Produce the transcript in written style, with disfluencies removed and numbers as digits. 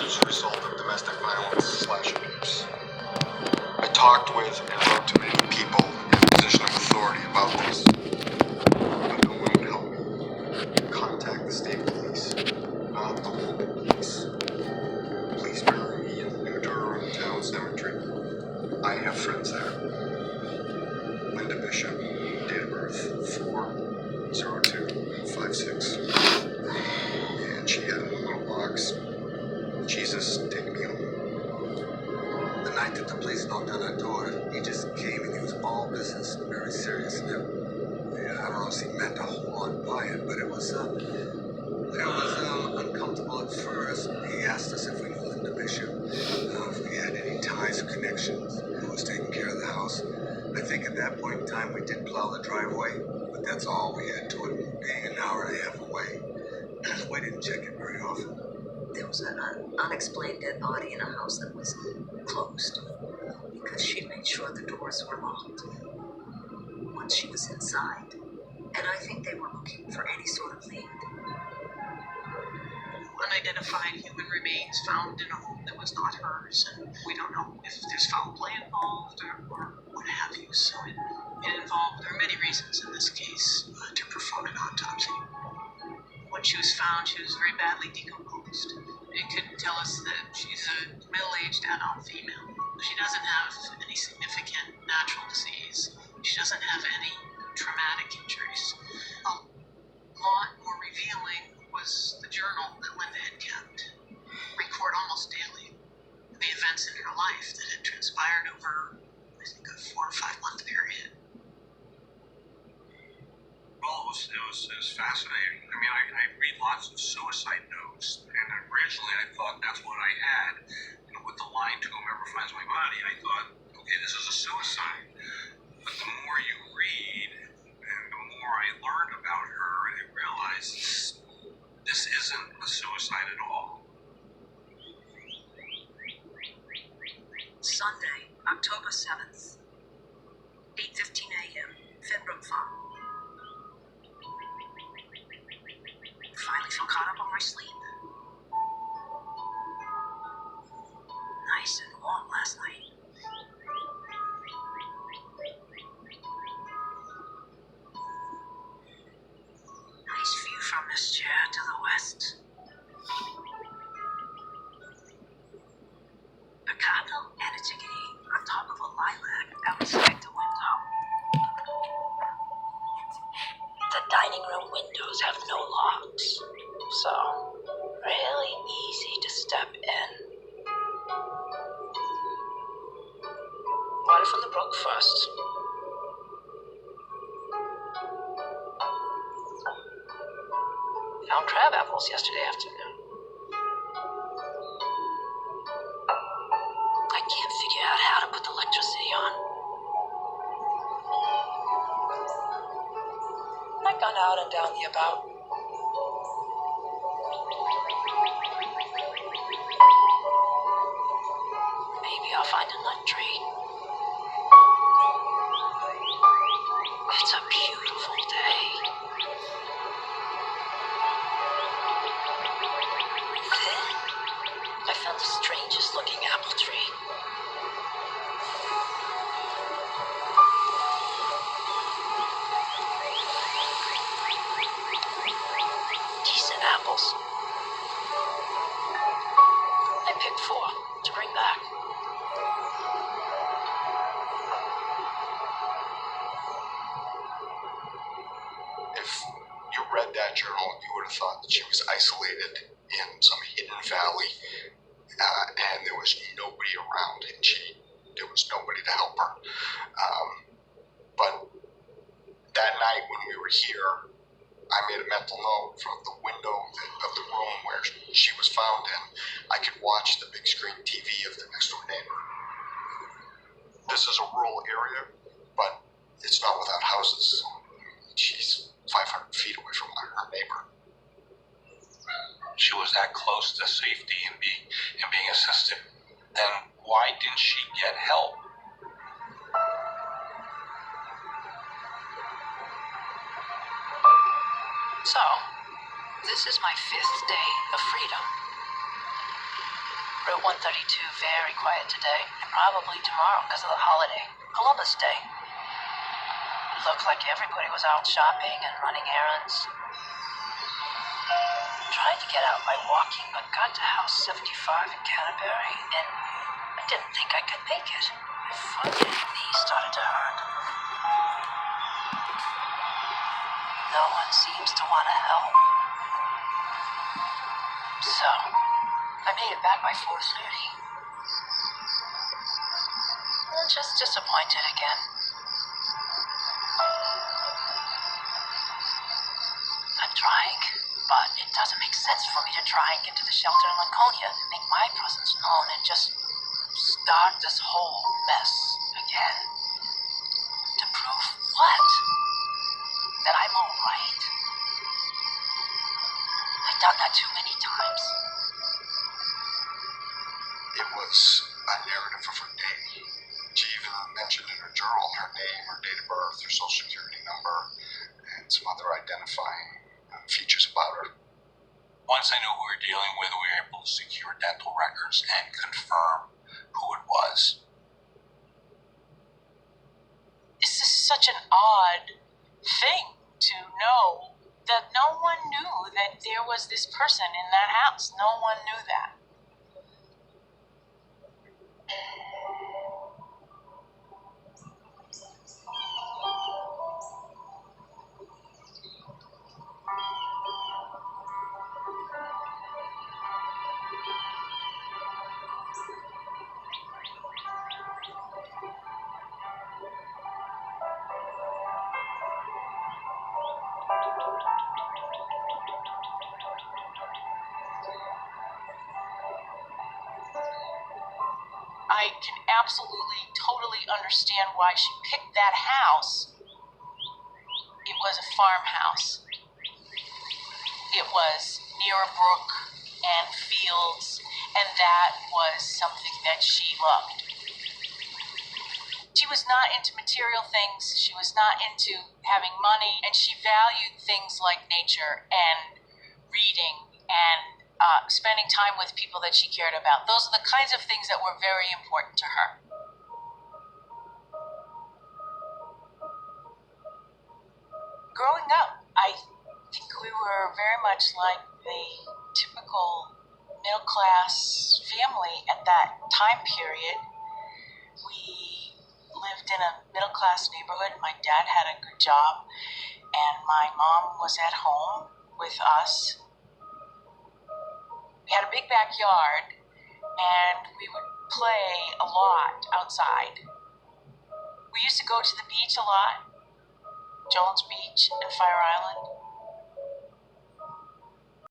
as a result of domestic violence/abuse. I talked with and wrote to many people in a position of authority about this, but no one would help me. Contact the state police, not the local police. Please bury me in the New Durham Town Cemetery. I have friends there. Linda Bishop, date of birth 4/02/56. And she had in a little box, Jesus, take me home. The night that the police knocked on our door, he just came and he was all business, very serious. And I don't know if he meant a whole lot by it, but it was uncomfortable at first. He asked us if we knew Linda Bishop, if we had any ties or connections, who was taking care of the house. I think at that point in time we did plow the driveway, but that's all we had to it, being an hour and a half away. We didn't check it very often. There was an unexplained dead body in a house that was closed because she made sure the doors were locked once she was inside. And I think they were looking for any sort of lead. Unidentified human remains found in a home that was not hers, and we don't know if there's foul play involved or what have you. So it involved, there are many reasons in this case to perform an autopsy. When she was found, she was very badly decomposed. It could tell us that she's a middle-aged adult female. She doesn't have any significant natural disease. She doesn't have any traumatic injuries. A lot more revealing was the journal that Linda had kept. Record almost daily the events in her life that had transpired over, I think, a 4 or 5 month period. Well, it was fascinating. I mean, I read lots of suicide notes, and originally I thought that's what I had. You know, with the line to whomever finds my body, I thought, okay, this is a suicide. But the more you read, and the more I learned about her, I realized this isn't a suicide at all. Sunday, October 7th, 8:15 a.m., Fenbrook Farm. Finally feel caught up on my sleep. Nice and warm last night. Nice view from this chair to the west. A cardinal and a chickadee on top of a lilac outside the window. The dining room windows have no locks, so really easy to step in. Water from the brook first. Found crab apples yesterday afternoon. I can't figure out how to put the electricity on. I've gone out and down the about. Maybe I'll find a nut tree. It's a beautiful day. Then I found the strangest looking apple tree. Decent apples. I picked 4 to bring back. If you read that journal, you would have thought that she was isolated in some hidden valley, and there was nobody around, and there was nobody to help her. But that night when we were here, I made a mental note from the window of the room where she was found in. I could watch the big screen TV of the next door neighbor. This is a rural area, but it's not without houses. She's 500 feet away from her neighbor. She was that close to safety and being assisted. Then why didn't she get help? So, this is my 5th day of freedom. Route 132 very quiet today, and probably tomorrow because of the holiday, Columbus Day. It looked like everybody was out shopping and running errands. Tried to get out by walking, but got to house 75 in Canterbury, and I didn't think I could make it. My fucking knees started to hurt. No one seems to want to help. So, I made it back by 4:30. Just disappointed again. I'm trying, but it doesn't make sense for me to try and get to the shelter in Laconia, make my presence known, and just start this whole mess again. To prove what? That I'm alright? I've done that too many times. It was a narrative of her day. She even mentioned in her journal her name, her date of birth, her social security number, and some other identifying features about her. Once I knew who we were dealing with, we were able to secure dental records and confirm who it was. This is such an odd thing to know that no one knew that there was this person in that house. No one knew that. I can absolutely, totally understand why she picked that house. It was a farmhouse. It was near a brook and fields, and that was something that she loved. She was not into material things, she was not into having money, and she valued things like nature and reading and spending time with people that she cared about. Those are the kinds of things that were very important to her. Growing up, I think we were very much like the typical middle-class family at that time period. We lived in a middle-class neighborhood. My dad had a good job, and my mom was at home with us. We had a big backyard, and we would play a lot outside. We used to go to the beach a lot, Jones Beach and Fire Island.